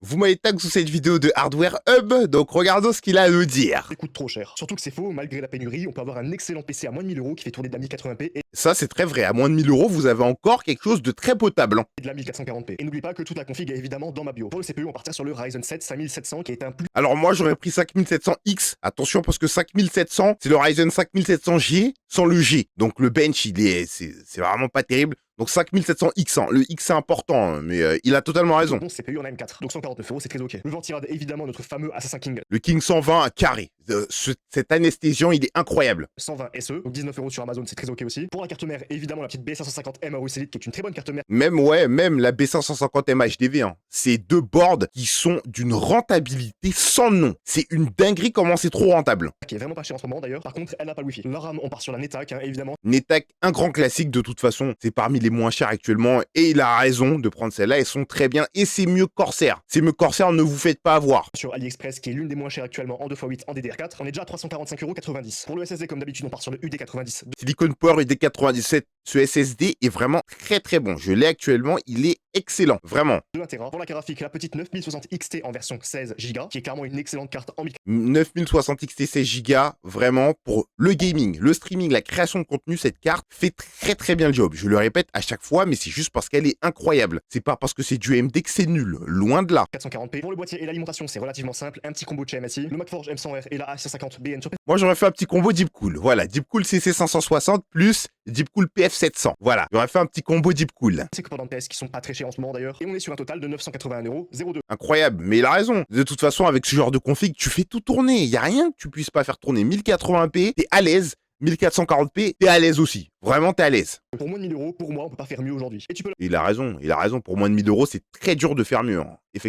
Vous m'avez tag sous cette vidéo de Hardware Hub, donc regardons ce qu'il a à nous dire. Ça coûte trop cher. Surtout que c'est faux, malgré la pénurie, on peut avoir un excellent PC à moins de 1000 euros qui fait tourner de la 1080p et Ça, c'est très vrai. À moins de 1000 euros, vous avez encore quelque chose de très potable. de la 1440p. Et n'oublie pas que toute la config est évidemment dans ma bio. Pour le CPU, on partira sur le Ryzen 7 5700 qui est un plus Alors moi, j'aurais pris 5700X. Attention, parce que 5700, c'est le Ryzen 5700G sans le G. Donc le bench, c'est vraiment pas terrible. Donc 5700X, hein. Le X c'est important, hein, mais il a totalement raison. bon CPU en AM4. Donc 149 euros, c'est très ok. Le ventirad, évidemment, notre fameux Assassin King Le King 120 à carré. Cet anesthésiant, il est incroyable. 120 SE, donc 19 euros sur Amazon, c'est très ok aussi. Pour la carte mère, évidemment, la petite B550M Aorus Elite qui est une très bonne carte mère. Même la B550M HDV, hein. C'est deux boards qui sont d'une rentabilité sans nom. C'est une dinguerie comment c'est trop rentable. Qui est vraiment pas cher en ce moment d'ailleurs. Par contre, elle n'a pas le Wi-Fi. La RAM, on part sur la NetAC, hein, évidemment. NetAC, un grand classique de toute façon. C'est parmi les moins chers actuellement et il a raison de prendre celle-là. Elles sont très bien et c'est mieux Corsair. C'est mieux Corsair, ne vous faites pas avoir. Sur AliExpress, qui est l'une des moins chères actuellement en 2x8 en DDR4, on est déjà à 345,90 €. Pour le SSD, comme d'habitude, on part sur le UD90. Silicon Power UD97, ce SSD est vraiment très bon. Je l'ai actuellement, il est excellent, vraiment. De 1 Tera. Pour la carte graphique, la petite 9060 XT en version 16 Go, qui est clairement une excellente carte en 9060 XT 16 Go, vraiment pour le gaming, le streaming, la création de contenu, cette carte fait très bien le job. Je le répète à chaque fois, mais c'est juste parce qu'elle est incroyable. C'est pas parce que c'est du AMD que c'est nul, loin de là. 440p. Pour le boîtier et l'alimentation, c'est relativement simple. Un petit combo de chez MSI, le MacForge M100R et la A650BN sur Moi, j'aurais fait un petit combo Deepcool. Voilà, Deepcool CC560 plus Deepcool PF700. Voilà, j'aurais fait un petit combo Deepcool. PC que pendant PS qui sont pas très chers en ce moment d'ailleurs. Et on est sur un total de 981,02 €. Incroyable, mais il a raison. De toute façon, avec ce genre de config, tu fais tout tourner. Il y a rien que tu puisses pas faire tourner. 1080p, t'es à l'aise. 1440p, t'es à l'aise aussi. Vraiment, t'es à l'aise. Pour moins de 1000 €, pour moi, on peut pas faire mieux aujourd'hui. Et tu peux Il a raison. Pour moins de 1000 euros, c'est très dur de faire mieux, hein. Effectivement.